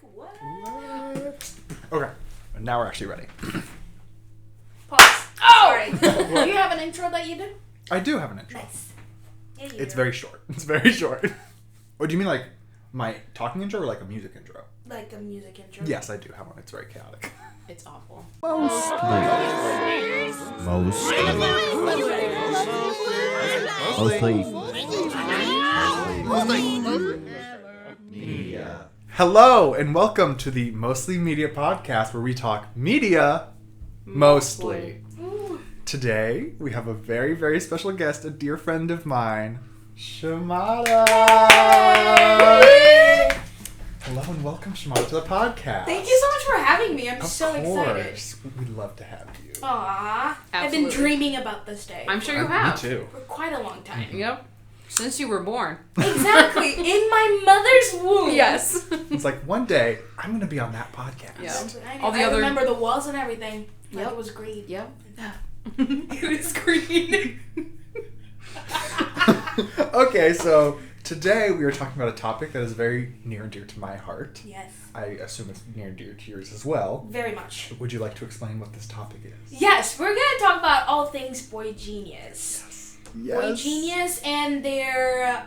What? Okay, now we're actually ready. Pause. Oh! Sorry. Do you have an intro that you did? I do have an intro. Nice. Yeah, you It's do. very short. It's very short. What do you mean, like my talking intro or like a music intro? Like a music intro. Yes, I do have one. It's very chaotic. It's awful. Hello and welcome to the Mostly Media podcast where we talk media mostly. Today we have a very, very special guest, a dear friend of mine, Shemara. Hello and welcome, Shemara, to the podcast. Thank you so much for having me. I'm Of so excited. course. We'd love to have you. Aww. I've been dreaming about this day I'm sure you have. Me too. for quite a long time. Yep. Since you were born. Exactly. In my mother's womb. Yes. It's like one day I'm going to be on that podcast. Yeah. I remember the walls and everything. Like Yep. it was green. Yep. It was green. Okay, so today we are talking about a topic that is very near and dear to my heart. Yes. I assume it's near and dear to yours as well. Very much. Would you like to explain what this topic is? Yes, we're gonna talk about all things boygenius. Yes. Boygenius and their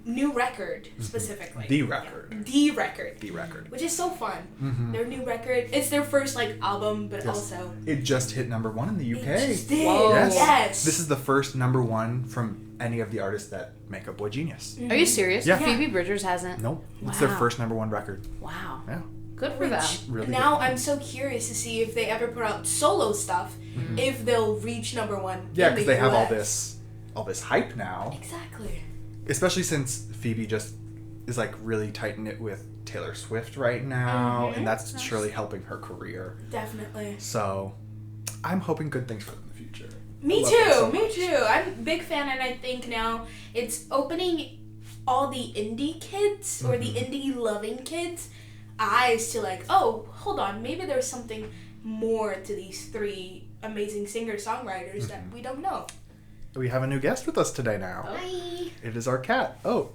new record specifically. The record. The record. The record. Which is so fun. Mm-hmm. Their new record. It's their first album, but Yes. also It just hit number 1 in the UK. it just did. Whoa. Yes. This is the first number 1 from any of the artists that make up boygenius. Mm-hmm. Are you serious? Yeah. Phoebe Bridgers hasn't? Nope. It's their Wow. first number 1 record. Wow. Yeah. Good for them. Really now good. I'm so curious to see if they ever put out solo stuff, if they'll reach number 1. Yeah, in the because they have US. all this hype now. Exactly. Especially since Phoebe just is like really tight knit with Taylor Swift right now, and that's surely helping her career. Definitely. So, I'm hoping good things for them in the future. Me I love them so too. Me much. too. I'm a big fan, and I think now it's opening all the indie kids or the indie loving kids eyes to like, oh, hold on, maybe there's something more to these 3 amazing singer-songwriters that we don't know. We have a new guest with us today now. Hi. It is our cat. Oh,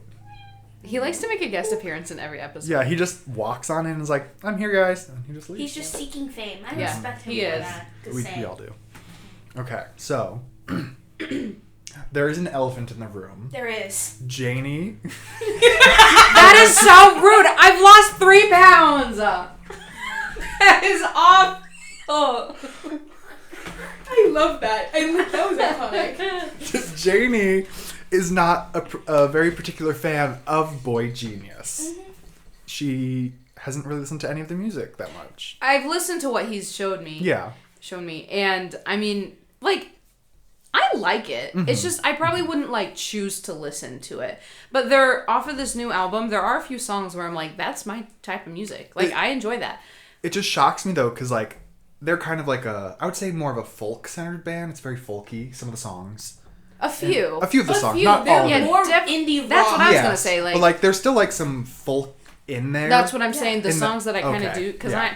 He likes to make a guest appearance in every episode. yeah, he just walks on in and is like, I'm here, guys. And he just leaves. He's just seeking fame. I Yeah, respect him he for is. that. Just we saying. all do. Okay, so there is an elephant in the room. There is. Jani. That is so rude. I've lost 3 pounds. That is awful. I love that. That was iconic. Jani is not a very particular fan of boygenius. She hasn't really listened to any of the music that much. I've listened to what he's showed me. Yeah. And I mean, like, I like it. Mm-hmm. It's just I probably wouldn't like choose to listen to it. But they're off of this new album. There are a few songs where I'm like, that's my type of music. Like, I enjoy that. It just shocks me though, because like they're kind of like I would say more of a folk-centered band. It's very folky, some of the songs. A few. A few of the A songs, few. not They're all of yeah, them. more def- indie rock. That's what I was gonna Yes, say. Like, but like there's still like some folk in there. that's what I'm saying. The In the- songs that I kind of okay, do, because yeah.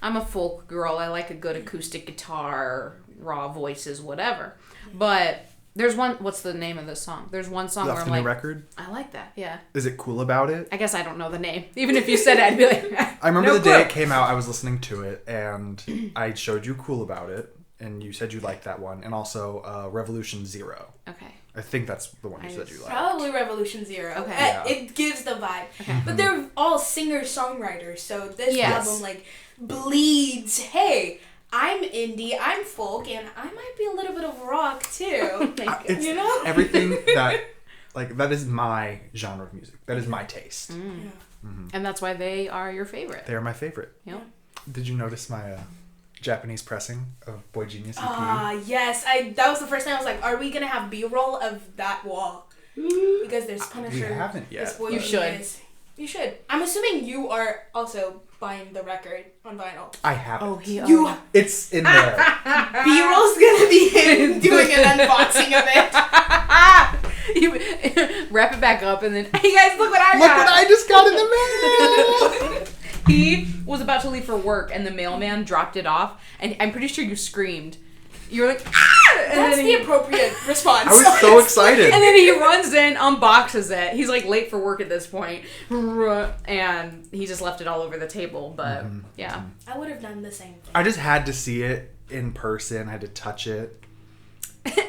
I'm a folk girl. I like a good acoustic guitar, raw voices, whatever. But there's one. What's the name of this song? There's one song where Off I'm the new like, record. I like that. Yeah. Is it cool about it? I guess I don't know the name. Even if you said it, I'd be like, I remember no the day clue. it came out, I was listening to it, and I showed you Cool About It, and you said you liked that one, and also Revolution Zero. Okay. I think that's the one you said you liked. Probably Revolution Zero. Okay. Uh, Yeah. It gives the vibe. But they're all singer-songwriters, so this Yes. album, like, bleeds, hey, I'm indie, I'm folk, and I might be a little bit of rock, too. It's You know? everything that, like, that is my genre of music. That is my taste. And that's why they are your favorite. They are my favorite. Yep. Did you notice my Japanese pressing of boygenius EP? Yes. That was the first time I was like, are we going to have B-roll of that wall? Because there's Punisher. We haven't yet. there's You should. Boygenius. You should. I'm assuming you are also buying the record on vinyl. I haven't. Oh, he. You It's in there. B-roll's gonna be him doing an unboxing of it. You wrap it back up and then, hey guys, look what I Look got. what I just got in the mail! He was about to leave for work and the mailman dropped it off and I'm pretty sure you screamed. You were like, ah! That's the appropriate response. I was so excited. And then he runs in, unboxes it. He's like late for work at this point, and he just left it all over the table. But yeah, I would have done the same thing. I just had to see it in person. I had to touch it.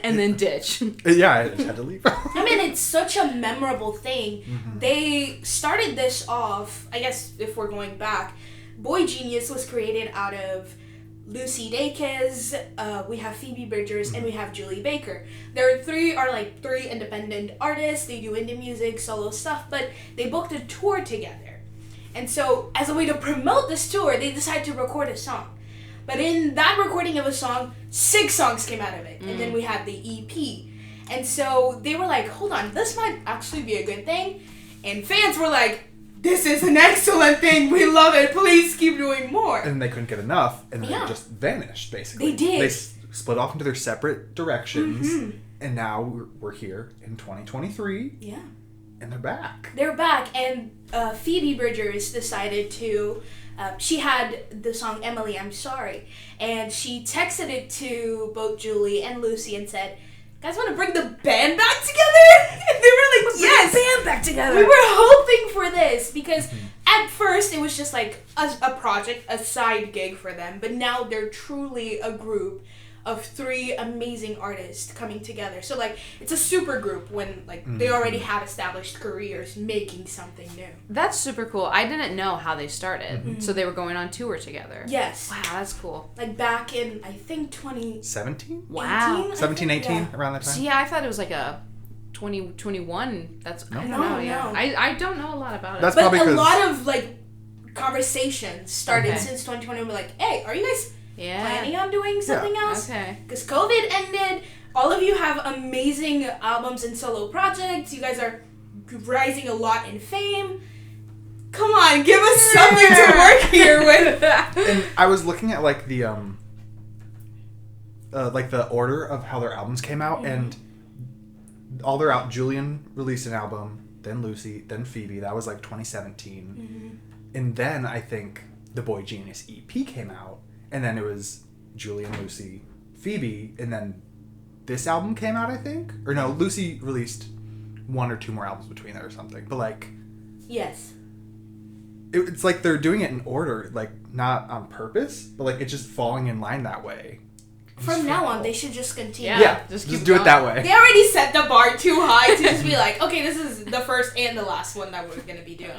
and then ditch. Yeah, I just had to leave. I mean, it's such a memorable thing. They started this off, I guess if we're going back, boygenius was created out of Lucy Dacus, we have Phoebe Bridgers, and we have Julie Baker. Their three are like three independent artists. They do indie music, solo stuff, but they booked a tour together. And so, as a way to promote this tour, they decided to record a song. But in that recording of a song, 6 songs came out of it. And then we had the EP. And so they were like, hold on, this might actually be a good thing. And fans were like, this is an excellent thing. We love it. Please keep doing more. And they couldn't get enough. And then they just vanished, basically. They did. They split off into their separate directions. And now we're here in 2023. Yeah. And they're back. They're back. And Phoebe Bridgers decided to... she had the song Emily, I'm Sorry, and she texted it to both Julie and Lucy and said, guys want to bring the band back together? And they were like, yes! Bring the band back together! We were hoping for this because at first it was just like a project, a side gig for them, but now they're truly a group of 3 amazing artists coming together. So like it's a super group when like they already have established careers making something new. That's super cool. I didn't know how they started. So they were going on tour together. Yes. Wow, that's cool. Like back in I think 17? Wow. 17, 18, around that time? See, I thought it was like a 2021. That's I don't No, know. Yeah, no. I don't know a lot about it. That's But probably a 'cause- lot of like conversations started Okay. since 2020. We're like, hey, are you guys yeah. planning on doing something else? Okay. Because COVID ended. All of you have amazing albums and solo projects. You guys are rising a lot in fame. Come on, give us something to work here with. And I was looking at like the order of how their albums came out, and all their out. Julian released an album, then Lucy, then Phoebe. That was like 2017, and then I think the boygenius EP came out, and then it was Julian, Lucy, Phoebe, and then this album came out. I think, or no, Lucy released 1 or 2 more albums between there or something. But like, Yes. it's like they're doing it in order, like not on purpose, but like it's just falling in line that way. From now on, they should just continue. Yeah. Just keep do it going. that way. They already set the bar too high to just be like, okay, this is the first and the last one that we're going to be doing.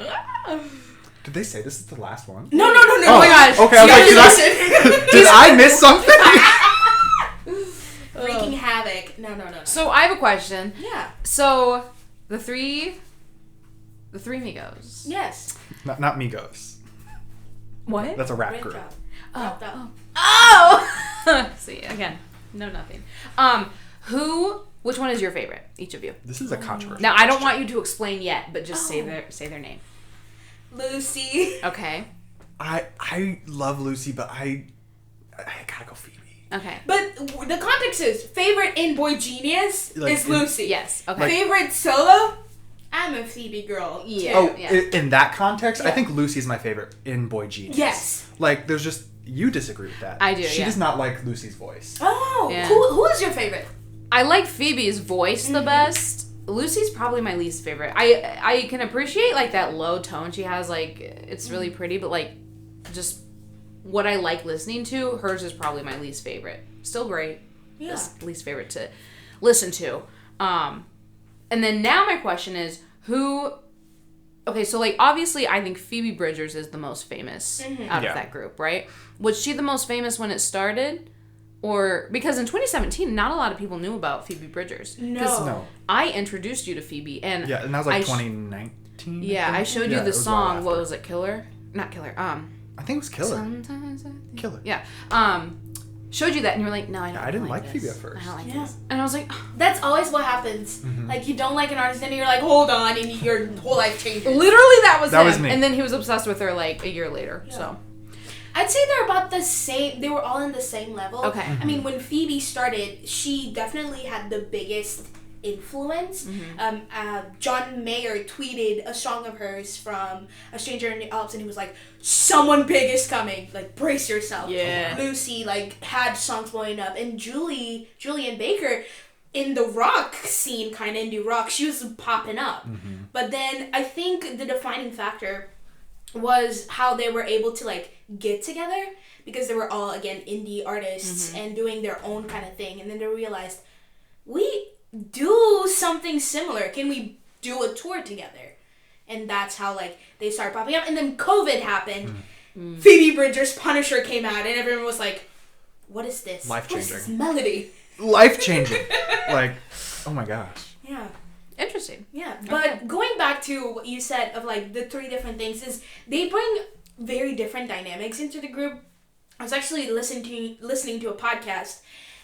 Did they say this is the last one? No. Oh my gosh. Okay. Did I miss something? Wreaking havoc. No. So I have a question. Yeah. So the three Migos. Yes. not Migos. What? That's a rap Great group. job. Oh. Oh! See, again, no nothing. Which one is your favorite? Each of you. This is a controversial. Now, I don't want you to explain yet, but just say their name. Lucy. Okay. I love Lucy, but I gotta go Phoebe. Okay. But the context is favorite in boygenius Like, is Lucy. Yes. Okay. Favorite solo? I'm a Phoebe girl. Yeah. too. Oh, in that context, I Yeah. think Lucy's my favorite in boygenius. Yes. Like, there's just you disagree with that. I do, She yeah. does not like Lucy's voice. Oh, Yeah. who is your favorite? I like Phoebe's voice the best. Lucy's probably my least favorite. I can appreciate like that low tone she has. Like it's really pretty, but like just what I like listening to, hers is probably my least favorite. Still great. Yeah. Just least favorite to listen to. And then now my question is who. Okay, so like obviously I think Phoebe Bridgers is the most famous out Yeah. of that group, right? Was she the most famous when it started? Or because in 2017, not a lot of people knew about Phoebe Bridgers. 'Cause No. I introduced you to Phoebe, and Yeah, and that was like I 2019. yeah, I showed you Yeah, the it was a while song. What after. was it? Killer? Not Killer. I think it was Killer. Sometimes I think- Killer. Yeah. Showed you that, and you were like, "No, I don't." I didn't like this. Phoebe at first. I don't like Yeah. this, and I was like, That's always what happens. Like, you don't like an artist, and you're like, hold on, and your whole life changes. literally, that was That him. was me. And then he was obsessed with her like a year later. So I'd say they're about the same. They were all in the same level. Okay. I mean, when Phoebe started, she definitely had the biggest influence. John Mayer tweeted a song of hers from A Stranger in the Alps, and he was like, someone big is coming, like, brace yourself. Yeah. Lucy, like, had songs blowing up, and Julian Baker, in the rock scene, kind of indie rock, she was popping up. But then I think the defining factor was how they were able to, like, get together, because they were all, again, indie artists and doing their own kind of thing, and then they realized, we do something similar. Can we do a tour together? And that's how, like, they started popping up. And then COVID happened. Phoebe Bridgers' Punisher came out, and everyone was like, what is this? Life-changing. What is this melody? Life-changing. Like, oh my gosh. Yeah. Interesting. Yeah. But going back to what you said of, like, the three different things is they bring very different dynamics into the group. I was actually listening to a podcast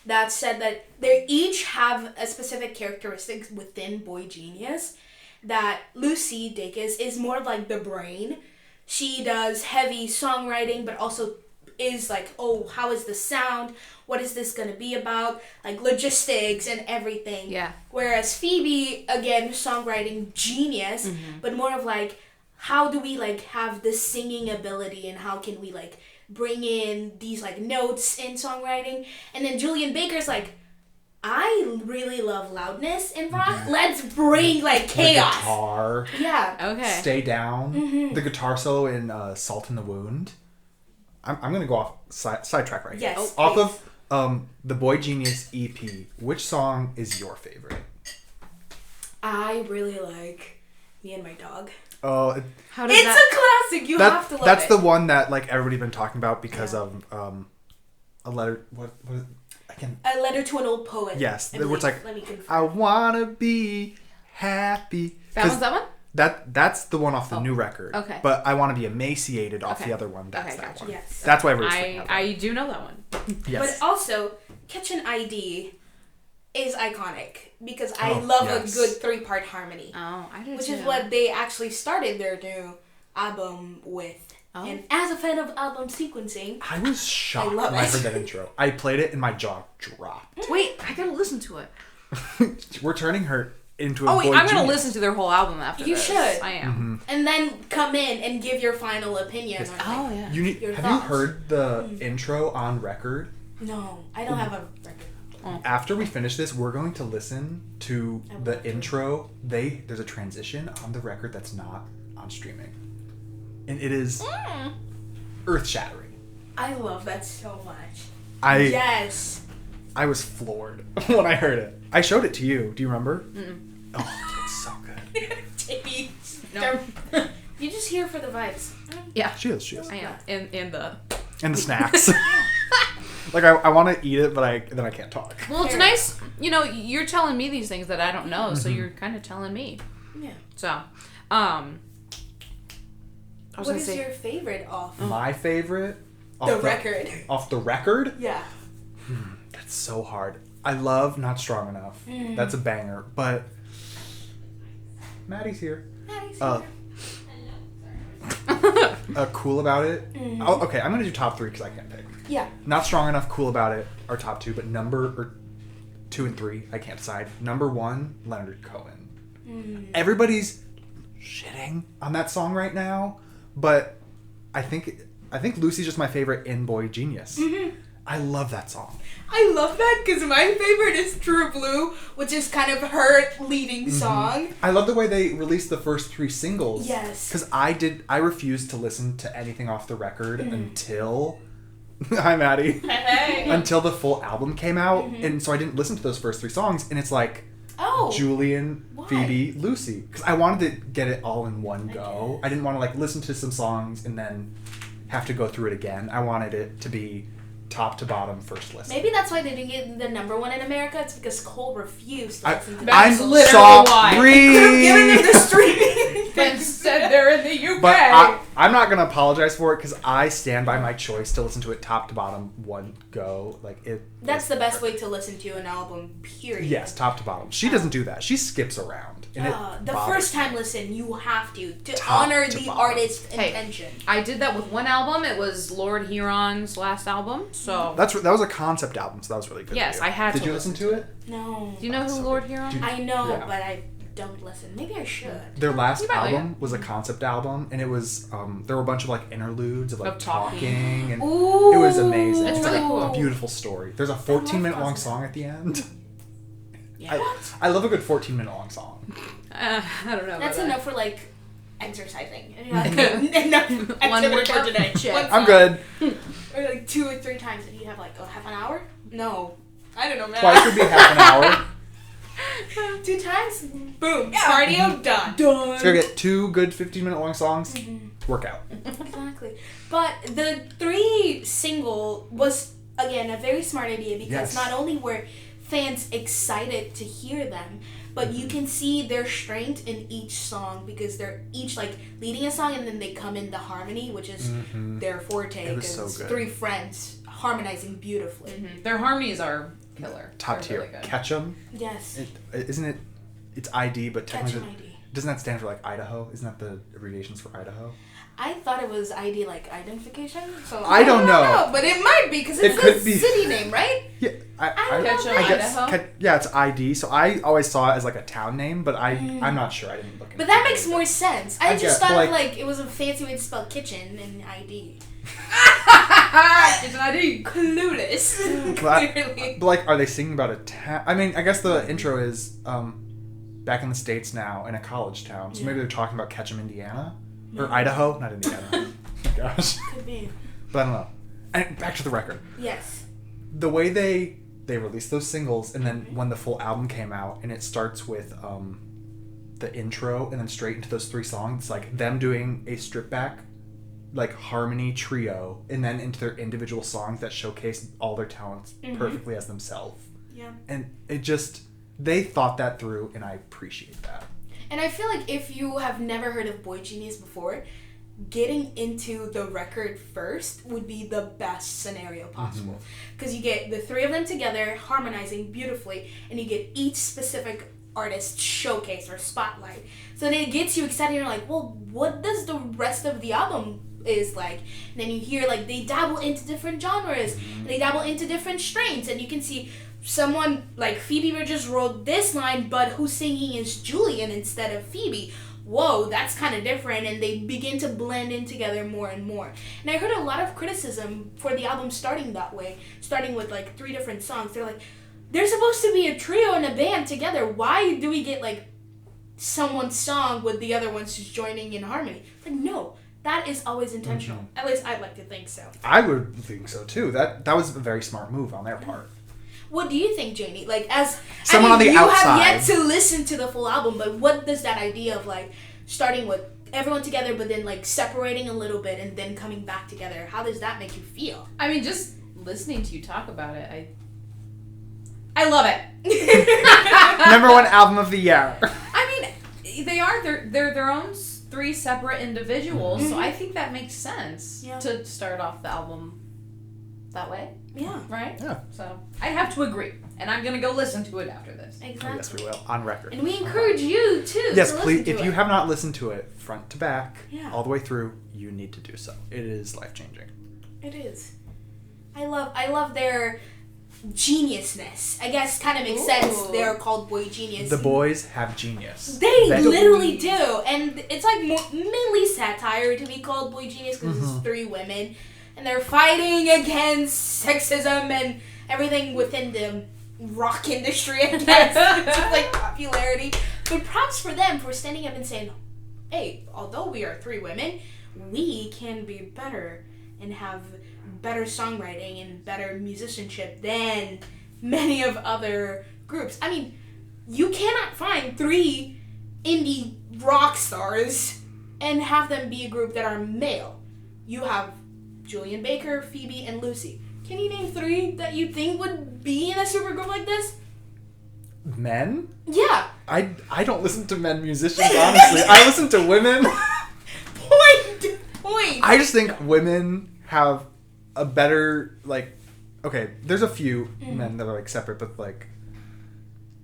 that said that they each have a specific characteristics within boygenius. That Lucy Dacus is more like the brain. She does heavy songwriting, but also is like, oh, how is the sound? What is this going to be about? Like, logistics and everything. Yeah. Whereas Phoebe, again, songwriting genius, but more of like, how do we, like, have the singing ability, and how can we, like, bring in these, like, notes in songwriting? And then Julian Baker's like, I really love loudness in rock. Let's bring, like, chaos. The guitar. Yeah. Okay. Stay Down. The guitar solo in Salt in the Wound. I'm going to go off sidetrack right here. Yes. Off of the boygenius EP, which song is your favorite? I really like Me and My Dog. Oh, How does It's that? a classic. You have to love that's it. the one that, like, everybody's been talking about because of a letter. What I can. A Letter to an Old Poet. Yes, I believe. where it's like, Let me confirm. I wanna be happy. That was that one? That's the one off the new record. Okay. But I want to be emaciated off Okay. the other one. That's Okay, that gotcha. one. Yes. That's why everybody's thinking of that. I do know that one. Yes. But also, Kitchen ID is iconic because I Oh, love yes. a good 3-part harmony, Oh, I did which too. is what they actually started their new album with. Oh. And as a fan of album sequencing, I was shocked I love when I it. heard that intro. I played it and my jaw dropped. Wait, I gotta listen to it. We're turning her into a Oh, wait, boy I'm gonna genius. listen to their whole album after You this. should. I am. and then come in and give your final opinion Yes. on Oh, it. yeah. You need, Your have thoughts. you heard the intro on record? No, I don't have a record. After we finish this, we're going to listen to I the want to. intro. There's a transition on the record that's not on streaming. And it is earth-shattering. I love that so much. I Yes. I was floored when I heard it. I showed it to you. Do you remember? Oh, it's so good. Maybe. No. You're just here for the vibes. Yeah. She is. I am. And the... And the snacks. Like, I want to eat it, but then I can't talk. Well, it's Fair. nice. You know, you're telling me these things that I don't know, so you're kind of telling me. Yeah. So, I was What gonna is say... your favorite off My favorite? the record? Off the record? Yeah. That's so hard. I love Not Strong Enough. That's a banger. But Maddie's here. Nice. Cool About It. Okay, I'm going to do top 3 because I can't pick. Yeah. Not Strong Enough, Cool About It are top 2, but number 2 and 3, I can't decide. Number 1, Leonard Cohen. Everybody's shitting on that song right now, but I think Lucy's just my favorite in boygenius. I love that song. I love that because my favorite is True Blue, which is kind of her leading song. I love the way they released the first 3 singles. Yes. Because I refused to listen to anything off the record until... Hi, Maddie. Hey. Until the full album came out. And so I didn't listen to those first 3 songs. And it's like... Oh. Julian, Why? Phoebe, Lucy. Because I wanted to get it all in one go. I didn't want to, like, listen to some songs and then have to go through it again. I wanted it to be top to bottom first listen. Maybe that's why they didn't get the number 1 in America. It's because Cole refused to listen to That's I'm literally sorry. why. Could have given them the streaming. Instead, they're in the UK. But I'm not gonna apologize for it because I stand by my choice to listen to it top to bottom, one go. Like it. That's the best way to listen to an album. Period. Yes, top to bottom. She doesn't do that. She skips around. And the first time listen, you have to Top honor to the bottom. artist's intention. I did that with one album. It was Lord Huron's last album. So that was a concept album, so that was really good. Yes, I had Did to you listen to it? No. Do you know who Lord Huron? I know, Yeah. but I don't listen. Maybe I should. Their last You might like album was a concept album, and it was there were a bunch of like interludes of like Of talking. talking, and Ooh. it was amazing. It's It's really like cool. a beautiful story. There's a 14-minute long song at the end. Yeah. I love a good 14-minute long song. I don't know. That's about enough for like exercising. And you're like, enough One activity for workout? today. Check. One I'm song. good. Or like 2 or 3 times, and you have like half an hour. No, I don't know, man. Twice would be half an hour. 2 times, boom, cardio done. So you get 2 good 15-minute long songs. Work out. Exactly. But the 3 single was again a very smart idea because Yes. not only were fans excited to hear them, but you can see their strength in each song because they're each like leading a song and then they come in the harmony, which is their forte. It was because so it's good. 3 friends harmonizing beautifully. Their harmonies are killer. Top They're tier. really good. Ketchum. Yes. Isn't it? It's ID, but technically, Ketchum ID. doesn't that stand for like Idaho? Isn't that the abbreviations for Idaho? I thought it was ID like identification. So I don't know. but it might be because it's It could a be. city name, right? Yeah, I don't know Ketchum, that. Idaho? Yeah, it's ID. So I always saw it as like a town name, but I'm not sure. I didn't look into But that it. makes more sense. I guess, just but, thought like- it was a fancy way to spell kitchen and ID. It's an ID. Clueless. But, Clearly. but like, are they singing about a town? I mean, I guess the intro is back in the States now in a college town. So maybe they're talking about Ketchum, Indiana, or Idaho, not Indiana. Oh my gosh, Could be. but I don't know. And back to the record. Yes. The way they released those singles, and then when the full album came out, and it starts with the intro, and then straight into those 3 songs, it's like them doing a stripped back, like harmony trio, and then into their individual songs that showcase all their talents perfectly as themselves. Yeah. And it just, they thought that through, and I appreciate that. And I feel like if you have never heard of boygenius before, getting into the record first would be the best scenario possible. Because you get the 3 of them together harmonizing beautifully, and you get each specific artist showcase or spotlight. So then it gets you excited. You're like, well, what does the rest of the album is like? And then you hear like they dabble into different genres, and they dabble into different strains, and you can see someone like Phoebe Bridgers wrote this line, but who's singing is Julian instead of Phoebe. Whoa, that's kind of different, and they begin to blend in together more and more. And I heard a lot of criticism for the album starting that way, starting with like 3 different songs. They're like, they're supposed to be a trio and a band together. Why do we get like someone's song with the other ones just joining in harmony? Like, no, that is always intentional. At least I'd like to think so. I would think so too. That was a very smart move on their part. What do you think, Janie? Like, as Someone on the you outside. have yet to listen to the full album, but what does that idea of like starting with everyone together, but then like separating a little bit and then coming back together? How does that make you feel? I mean, just listening to you talk about it, I love it. Number 1 album of the year. I mean, they're their own 3 separate individuals, so I think that makes sense to start off the album that way, Yeah. right? Yeah. So I have to agree, and I'm gonna go listen to it after this. Exactly. Oh, yes, we will. On record. And we encourage you too. Yes, to please. listen to If you it. have not listened to it front to back, Yeah. all the way through, you need to do so. It is life changing. It is. I love their geniusness. I guess kind of makes sense. Ooh. They're called boygenius. The boys have genius. They They- literally do, and it's like mainly satire to be called boygenius because it's 3 women, and they're fighting against sexism and everything within the rock industry. I guess it's like popularity. But props for them for standing up and saying, "Hey, although we are 3 women, we can be better and have better songwriting and better musicianship than many of other groups." I mean, you cannot find 3 indie rock stars and have them be a group that are male. You have Julian Baker, Phoebe, and Lucy. Can you name 3 that you think would be in a supergroup like this? Men? Yeah. I don't listen to men musicians, honestly. I listen to women. point. I just think women have a better, like, okay, there's a few men that are, like, separate, but, like,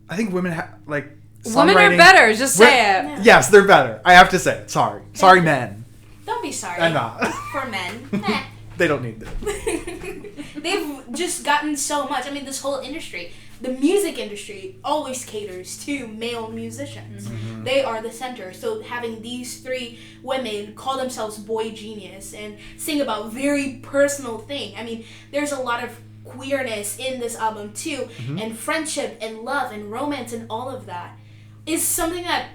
I think women have, like, Women are better, just say it. Yeah. Yes, they're better. I have to say it. Sorry. Sorry, men. Don't be sorry. I'm not. For men. Meh. They don't need it. They've just gotten so much. I mean, this whole industry, the music industry, always caters to male musicians. Mm-hmm. They are the center. So having these three women call themselves boygenius and sing about very personal thing. I mean, there's a lot of queerness in this album too, and friendship and love and romance and all of that is something that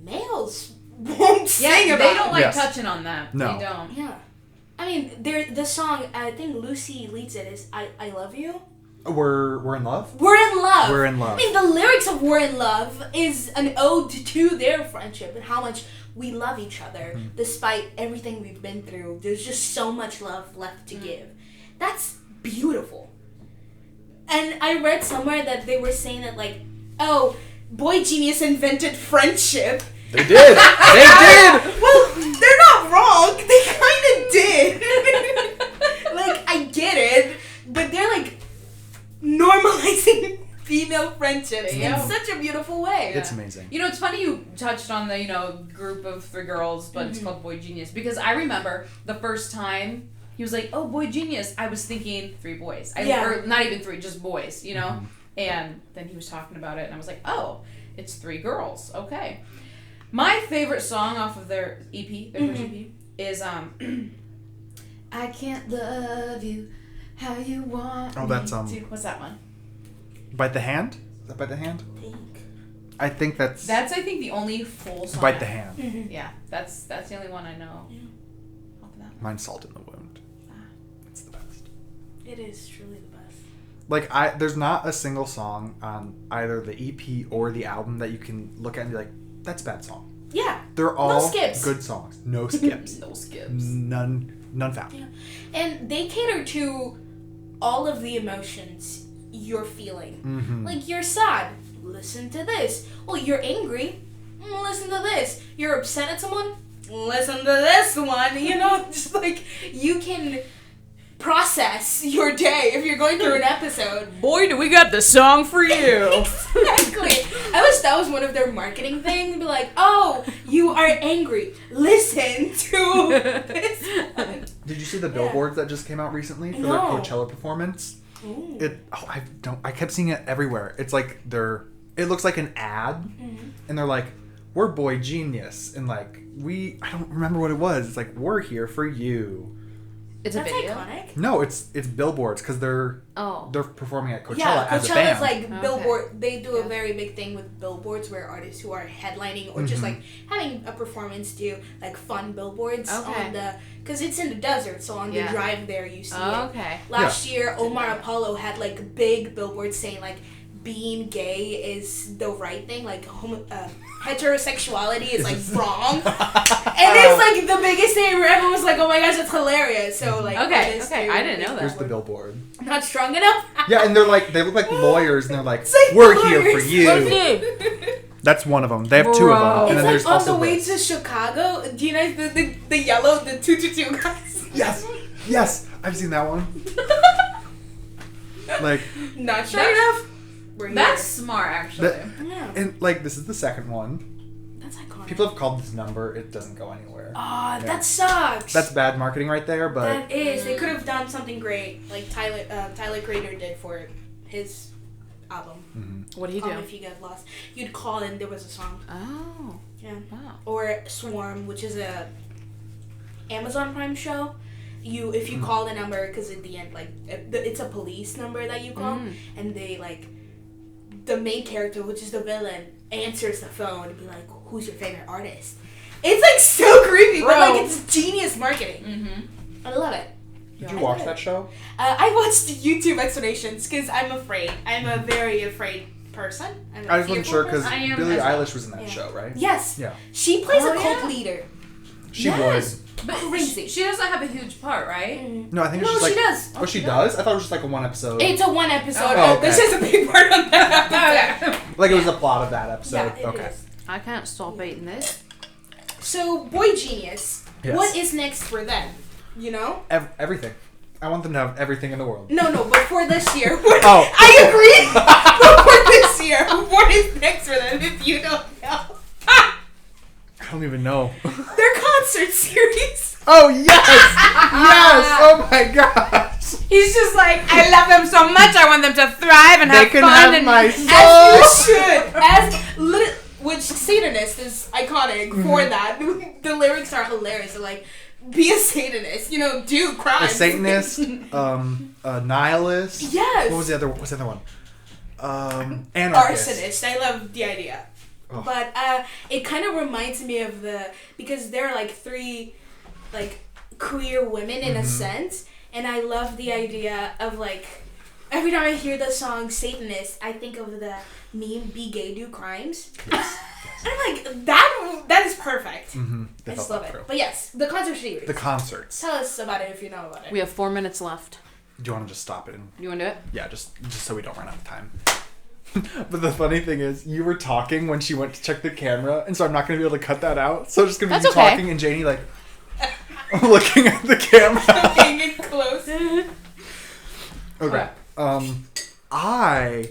males won't sing about. They don't like Yes. touching on that. No. They don't. Yeah. I mean, the song, I think Lucy leads it, is I Love You. We're in love? We're in love. We're in love. I mean, the lyrics of We're in Love is an ode to their friendship and how much we love each other despite everything we've been through. There's just so much love left to give. That's beautiful. And I read somewhere that they were saying that, like, oh, boygenius invented friendship. They did. They did. Well, they're not wrong. They kind of did. Like, I get it, but they're like normalizing female friendships in such a beautiful way. It's amazing. You know, it's funny you touched on the, group of three girls, but it's called boygenius, because I remember the first time he was like, oh, boygenius, I was thinking three boys. Or not even three, just boys, And then he was talking about it, and I was like, oh, it's three girls. Okay. My favorite song off of their EP, their first EP, is I Can't Love You How You Want Oh, that's Me To. What's that one? Bite the Hand? Is that Bite the Hand? I think that's That's, I think, the only full song. Bite the Hand. Yeah, that's the only one I know. Off of that. Mine's Salt in the Wound. It's the best. It is truly the best. Like, there's not a single song on either the EP or the album that you can look at and be like, that's a bad song. Yeah. They're all skips. good songs. No skips. No skips. None found. Yeah. And they cater to all of the emotions you're feeling. Like, you're sad. Listen to this. Well, you're angry. Listen to this. You're upset at someone. Listen to this one. Just like you can process your day if you're going through an episode. Boy, do we got the song for you. Exactly. I wish that was one of their marketing things. Be like, oh, you are angry. Listen to this one. Did you see the billboards that just came out recently for their No. Coachella performance? Ooh. I kept seeing it everywhere. It's like it looks like an ad, and they're like, we're boygenius, and like I don't remember what it was. It's like, we're here for you. It's That's a video. iconic. No, it's billboards because they're performing at Coachella Yeah, as a Coachella band. is like Okay. billboard. They do a very big thing with billboards where artists who are headlining or just like having a performance do like fun billboards on because it's in the desert, so on the drive there you see it. Okay. Last year, Omar Apollo had like big billboards saying like being gay is the right thing, like heterosexuality is like wrong, and it's like the biggest thing where everyone was like, "Oh my gosh, that's hilarious!" So like, Okay, I didn't know that. Here's the billboard. Not strong enough. Yeah, and they look like lawyers, and they're like, It's like we're lawyers. here for you. That's one of them. They have two of them, and It's then like there's on also the way this. to Chicago. Do you know the yellow, the 222 guys? Yes, I've seen that one. Like, Not strong enough. We're here. That's smart, actually. Yeah. and like this is the second one. That's iconic. People have called this number. It doesn't go anywhere. Ah, that sucks. That's bad marketing right there, but That is. They could have done something great, like Tyler Creator did for his album. What did he do? If you get lost, you'd call and there was a song. Oh. Yeah. Wow. Or Swarm, which is a Amazon Prime show. If you call the number, because at the end, like it's a police number that you call, and they like the main character, which is the villain, answers the phone and be like, "Who's your favorite artist?" It's like so creepy, but like it's genius marketing. I love it. did you watch that show? I watched YouTube explanations because I'm afraid. I'm a very afraid person. I just wasn't sure because I am Billie as well. Eilish was in that show, right? Yes. Yeah. She plays Oh, a cult yeah. leader. She Yes. would. But Crazy. she doesn't have a huge part, right? No, I think No, it's just like. she does. Oh, she does? I thought it was just like a one episode. It's a one episode. Oh, okay. This is a big part on that episode. Like it was the plot of that episode. Yeah, it okay. is. I can't stop eating this. So, boygenius Yes. What is next for them? You know? Everything. I want them to have everything in the world. No, but for this year. Oh. I agree. But for this year, what is next for them if you don't know? I don't even know. Their concert series. Oh, yes! Yes! Oh, my gosh! He's just like, I love them so much. I want them to thrive and have They can fun. have and my As soul! you should. Which Satanist is iconic for that. The lyrics are hilarious. They're like, be a Satanist. You know, do crimes. A Satanist, a nihilist. Yes. What's the other one? Anarchist. Arsonist. I love the idea. Oh. But it kind of reminds me of because there are like 3 like queer women in a sense, and I love the idea of like every time I hear the song Satanist, I think of the meme "Be Gay, Do Crimes." Yes. And I'm like, that is perfect. Mm-hmm. I just love it. But yes, the concert series. The concerts. Tell us about it if you know about it. We have 4 minutes left. Do you want to just stop it? You want to do it? Yeah, just so we don't run out of time. But the funny thing is, you were talking when she went to check the camera, and so I'm not going to be able to cut that out. So I'm just going to be That's okay. talking and Janie like looking at the camera. Getting it close. Okay.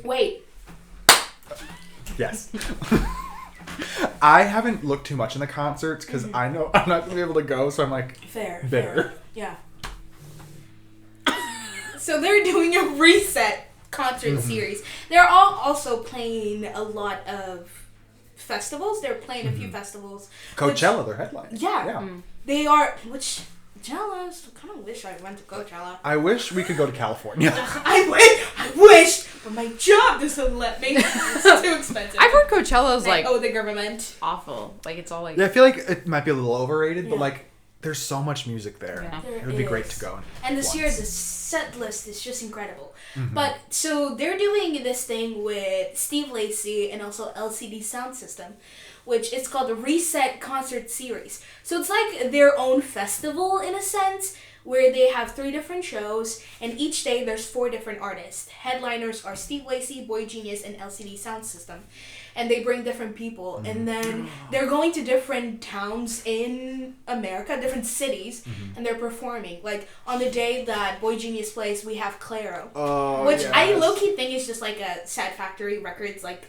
Wait. Yes. I haven't looked too much in the concerts because I know I'm not going to be able to go, so I'm like Fair. Yeah. So they're doing a reset concert series. They're all also playing a lot of festivals. They're playing a few festivals. Coachella, they're headlining. Yeah. They are, which, jealous. I kind of wish I went to Coachella. I wish we could go to California. I wish, but my job doesn't let me. It's too expensive. I've heard Coachella's like the government. awful. Like it's all like Yeah, I feel like it might be a little overrated, but Yeah. like there's so much music there. Yeah. There It would be great is. to go. And this year, once. the set list is just incredible. But so they're doing this thing with Steve Lacy and also LCD Sound System, which is called the Reset Concert Series. So it's like their own festival in a sense, where they have 3 different shows, and each day there's 4 different artists. Headliners are Steve Lacy, boygenius, and LCD Sound System. And they bring different people, and then they're going to different towns in America, different cities, and they're performing. Like, on the day that boygenius plays, we have Claro, which I low-key think is just like a Sad Factory Records, like,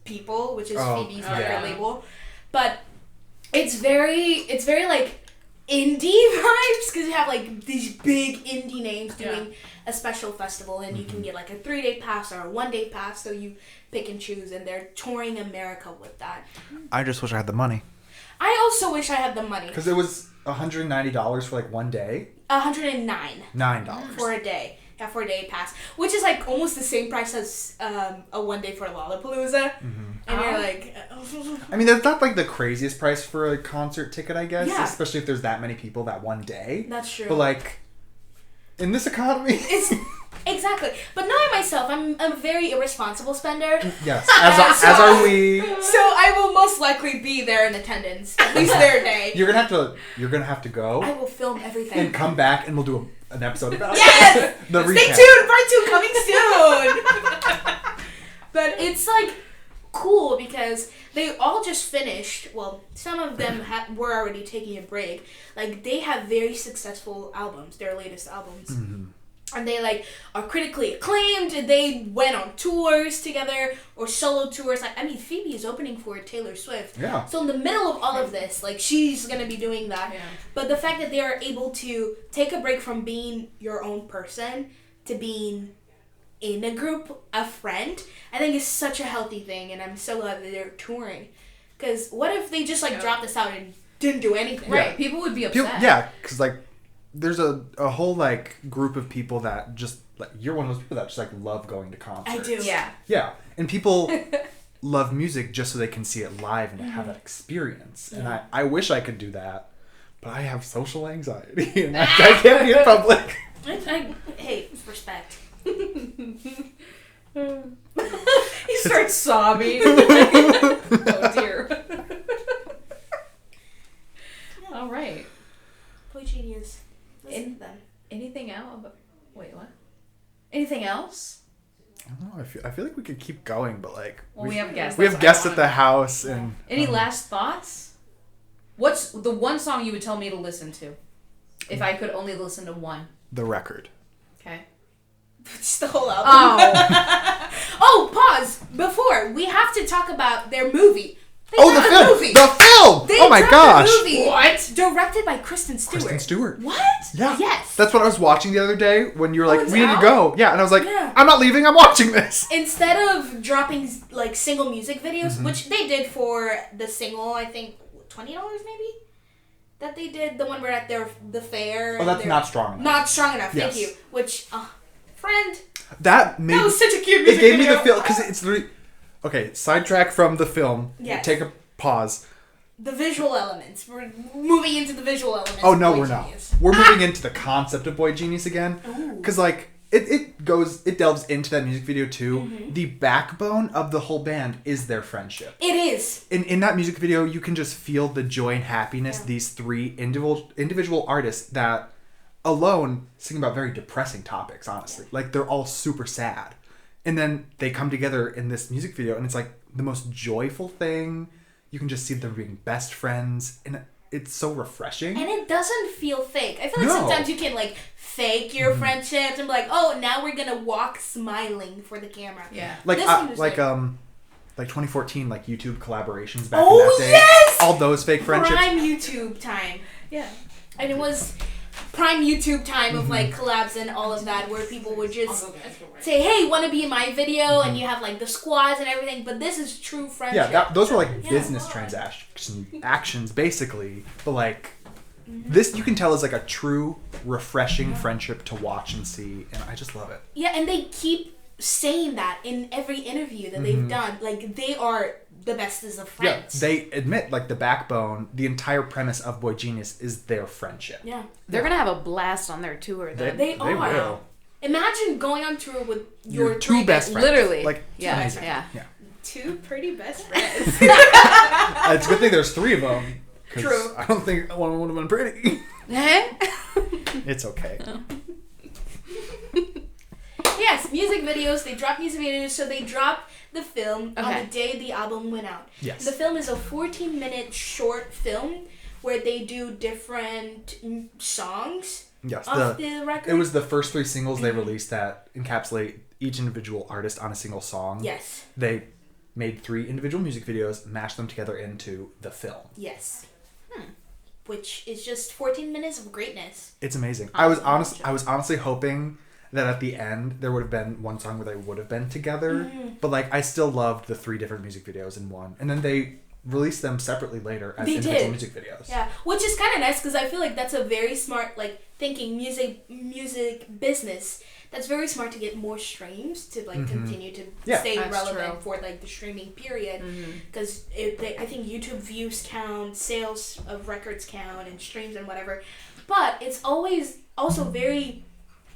people, which is Phoebe's record label. But it's very like, indie vibes, because you have, like, these big indie names doing a special festival, and you can get, like, a 3-day pass or a 1-day pass, so you pick and choose, and they're touring America with that. I just wish I had the money. I also wish I had the money. Because it was $190 for like one day. $109 $9. for a day. Yeah, for a day pass, which is like almost the same price as a 1 day for Lollapalooza. And you're like, I mean, that's not like the craziest price for a concert ticket, I guess. Yeah. Especially if there's that many people that one day. That's true. But like, in this economy. It's exactly. But knowing myself, I'm a very irresponsible spender. Yes, as are we. So I will most likely be there in attendance, at least their day. You're gonna have to go I will film everything. and come back, and we'll do an episode about Yes! the Stay recap. tuned! Part 2 coming soon! But it's like cool because they all just finished. Well, some of them were already taking a break. Like, they have very successful albums, their latest albums. And they like are critically acclaimed. They went on tours together or solo tours. Like, I mean, Phoebe is opening for Taylor Swift. Yeah. So in the middle of all of this, like, she's gonna be doing that. Yeah. But the fact that they are able to take a break from being your own person to being in a group, a friend, I think is such a healthy thing. And I'm so glad that they're touring. Because what if they just like dropped this out and didn't do anything? Right. People would be upset. Yeah, because like there's a whole like group of people that just like you're one of those people that just like love going to concerts. I do. Yeah. Yeah, and people love music just so they can see it live and have that experience. And I wish I could do that, but I have social anxiety and I can't be in public. Hey, respect. He starts sobbing. Oh dear. All right. Boygenius. Listen to them. Anything else? Wait, what? Anything else? I don't know. I feel like we could keep going, but like Well, we have guests. we have guests at the house and Any last thoughts? What's the one song you would tell me to listen to? If I could only listen to one. The Record. Okay. It's the whole album. Oh. Oh, pause. Before, we have to talk about their movie. They Oh, the dropped a film! movie. The film! They Oh my dropped gosh! a movie. What? Directed by Kristen Stewart. Kristen Stewart. What? Yeah. Yes. That's what I was watching the other day when you were like, it's we need to out? go. Yeah, and I was like, Yeah. I'm not leaving, I'm watching this. Instead of dropping like single music videos, Mm-hmm. which they did for the single, I think $20 maybe. That they did the one where at the fair. Oh, that's they're- not strong enough. Not strong enough. Yes. Thank you. Which, friend, That made that was such a cute it music gave me video. the feel because it's literally okay. Sidetrack from the film. Yes. Take a pause. The visual elements. We're moving into the visual elements. Oh of no, Boy we're not. Genius. We're moving into the concept of Boy Genius again. Ooh. Because like it delves into that music video too. Mm-hmm. The backbone of the whole band is their friendship. It is. In that music video, you can just feel the joy and happiness Yeah. these three individual artists that alone sing about very depressing topics, honestly. Like they're all super sad. And then they come together in this music video and it's like the most joyful thing. You can just see them being best friends and it's so refreshing. And it doesn't feel fake. I feel like No. sometimes you can like fake your friendships and be like, oh, now we're gonna walk smiling for the camera. Yeah. Like This one is like 2014 like YouTube collaborations back Oh, in that day. yes! All those fake friendships. Prime YouTube time. Yeah. And it was prime YouTube time Mm-hmm. of like collabs and all of that where people would just say, hey, want to be in my video? And you have like the squads and everything, but this is true friendship. Mm-hmm. Yeah, those were like Yeah. business actions basically, but like this you can tell is like a true refreshing friendship to watch and see, and I just love it. Yeah, and they keep saying that in every interview that they've done. Like, they are the bestest of friends. Yeah, they admit like the backbone, the entire premise of Boy Genius is their friendship. Yeah. They're gonna have a blast on their tour. Then. They are. will. Imagine going on tour with your two three best friends. Literally. Like Yeah. amazing. Yeah. Yeah. Two pretty best friends. It's a good thing there's three of them. 'Cause True. I don't think one would have been pretty. Eh? It's okay. Yes, music videos. They drop music videos, so they drop the film on Okay. the day the album went out. Yes. The film is a 14-minute short film where they do different songs Yes. off the record. It was the first three singles they released that encapsulate each individual artist on a single song. Yes. They made three individual music videos, mashed them together into the film. Yes. Which is just 14 minutes of greatness. It's amazing. I was honestly hoping that at the end there would have been one song where they would have been together, but like I still loved the three different music videos in one, and then they released them separately later as They individual did. music videos. Yeah, which is kind of nice because I feel like that's a very smart like thinking music business. That's very smart to get more streams to like continue to Yeah. stay That's relevant true. for like the streaming period. Because I think YouTube views count, sales of records count, and streams and whatever. But it's always also very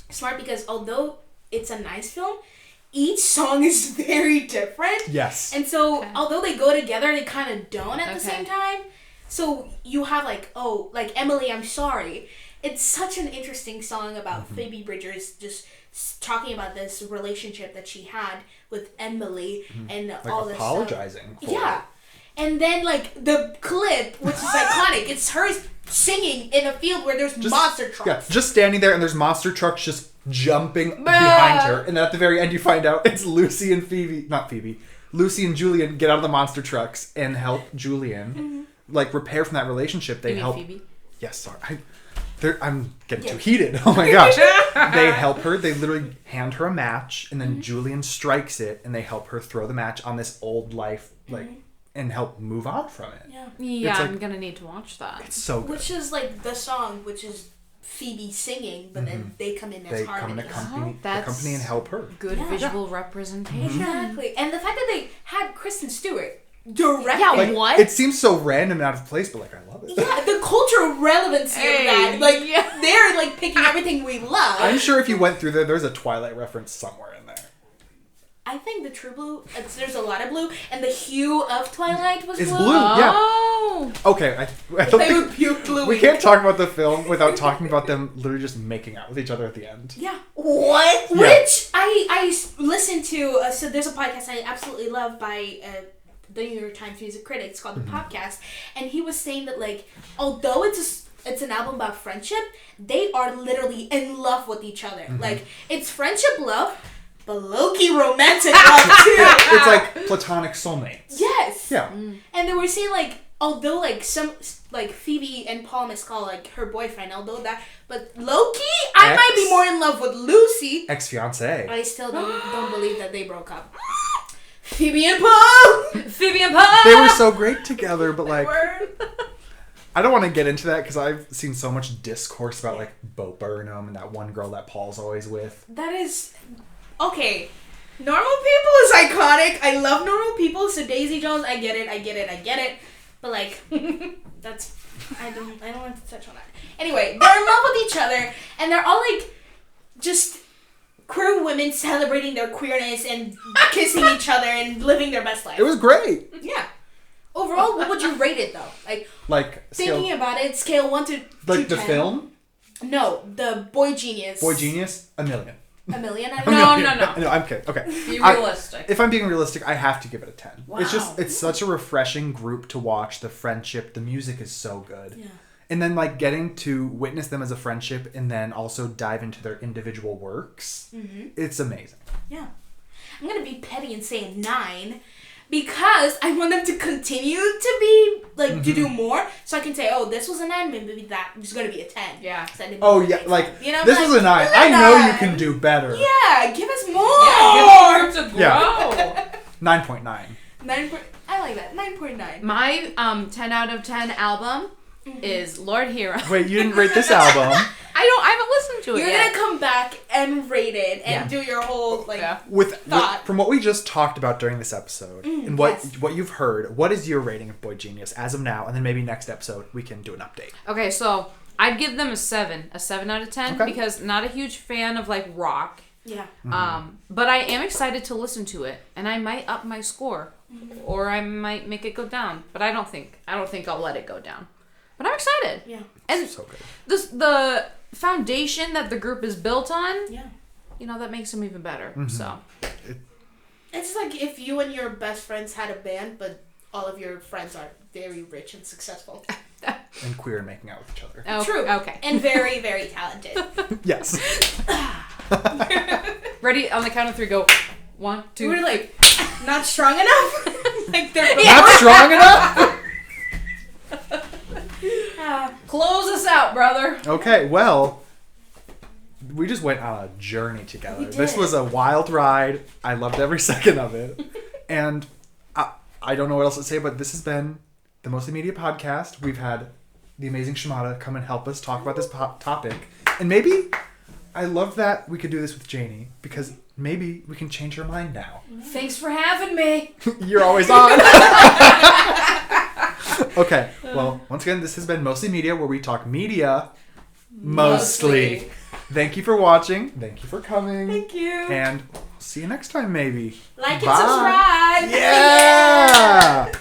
smart because although it's a nice film, each song is very different. Yes. And so, Okay. although they go together, they kind of don't at the Okay. same time. So you have like, like Emily, I'm Sorry. It's such an interesting song about Phoebe Bridgers just talking about this relationship that she had with Emily and like all this stuff. apologizing. For Yeah. And then like the clip, which is iconic, it's her singing in a field where there's monster trucks. Yeah, just standing there and there's monster trucks just jumping behind her, and then at the very end you find out it's Lucy and Lucy and Julian get out of the monster trucks and help Julian like repair from that relationship. They You mean help. Phoebe? Yes, sorry. I'm getting too heated. Oh my gosh. They help her. They literally hand her a match, and then Julian strikes it, and they help her throw the match on this old life, like, and help move on from it. Yeah. Yeah, It's like- I'm gonna need to watch that. It's so good. Which is like the song, which is Phoebe singing, but then they come in as They come in harmonies. accompany, That's- accompany and help her. Good Yeah. visual representation. Exactly. And the fact that they had Kristen Stewart directing. Yeah, Like, what? it seems so random and out of place, but like I love it. Yeah, the cultural relevancy Hey, of that. Like, yeah. they're like picking everything we love. I'm sure if you went through there's a Twilight reference somewhere in there. I think the true blue, there's a lot of blue, and the hue of Twilight was It's blue. blue. Yeah. Oh. Okay, I don't They think were pure blue. we can't talk about the film without talking about them literally just making out with each other at the end. Yeah. What? Yeah. Which I listened to. So there's a podcast I absolutely love by the New York Times Music Critic. It's called The Podcast. And he was saying that, like, although it's an album about friendship, they are literally in love with each other. Like, it's friendship love, but low-key romantic love, too. It's like platonic soulmates. Yes. Yeah. And they were saying, like, although, like, Phoebe and Paul Mescal, like, her boyfriend, but low-key, I might be more in love with Lucy. Ex-fiancé. I still don't believe that they broke up. Phoebe and Paul! They were so great together, but, like, Word. I don't want to get into that because I've seen so much discourse about, like, Bo Burnham and that one girl that Paul's always with. That is... Okay. Normal People is iconic. I love Normal People, so Daisy Jones, I get it. But, like, that's... I don't want to touch on that. Anyway, they're in love with each other, and they're all, like, just queer women celebrating their queerness and kissing each other and living their best life. It was great. Yeah. Overall, what would you rate it, though? Like, Thinking about it, scale 1 to 10. Like the film? No, the boygenius. Boygenius? A million. A million? No. No, I'm kidding. Okay. Be realistic. If I'm being realistic, I have to give it a 10. Wow. It's such a refreshing group to watch. The friendship, the music is so good. Yeah. And then, like, getting to witness them as a friendship and then also dive into their individual works, it's amazing. Yeah. I'm going to be petty and say 9 because I want them to continue to be, like, to do more. So I can say, oh, this was a 9, maybe that was going to be a 10. Yeah. Oh, yeah, like, you know, this like, was a 9. I know you can do better. Yeah, give us more. Yeah, give us room to grow. Yeah. 9.9. 9. I like that. 9.9. My 10 out of 10 album is Lord Hero. Wait, you didn't rate this album. I haven't listened to it You're yet. going to come back and rate it and do your whole, like, With thought. from what we just talked about during this episode and what you've heard, what is your rating of boygenius as of now? And then maybe next episode we can do an update. Okay, so I'd give them a 7 out of 10 Okay. because not a huge fan of like rock. Yeah. But I am excited to listen to it, and I might up my score, or I might make it go down. But I don't think I'll let it go down. But I'm excited. Yeah. And So good. the foundation that the group is built on, Yeah. you know, that makes them even better. So It's like if you and your best friends had a band, but all of your friends are very rich and successful. And queer and making out with each other. oh, True. Okay. And very, very talented. Yes. Ready? On the count of 3, go. 1, 2. We're like not strong enough. Like they're Not strong enough? Close us out, brother. Okay, well, we just went on a journey together. We did. This was a wild ride. I loved every second of it. And I don't know what else to say, but this has been the Mostly Media Podcast. We've had the amazing Shemara come and help us talk about this topic. And maybe, I love that we could do this with Jani, because maybe we can change her mind now. Thanks for having me. You're always on. Okay, well, once again, this has been Mostly Media, where we talk media mostly. Thank you for watching. Thank you for coming. Thank you. And see you next time, maybe. Like and Bye. subscribe. Yeah!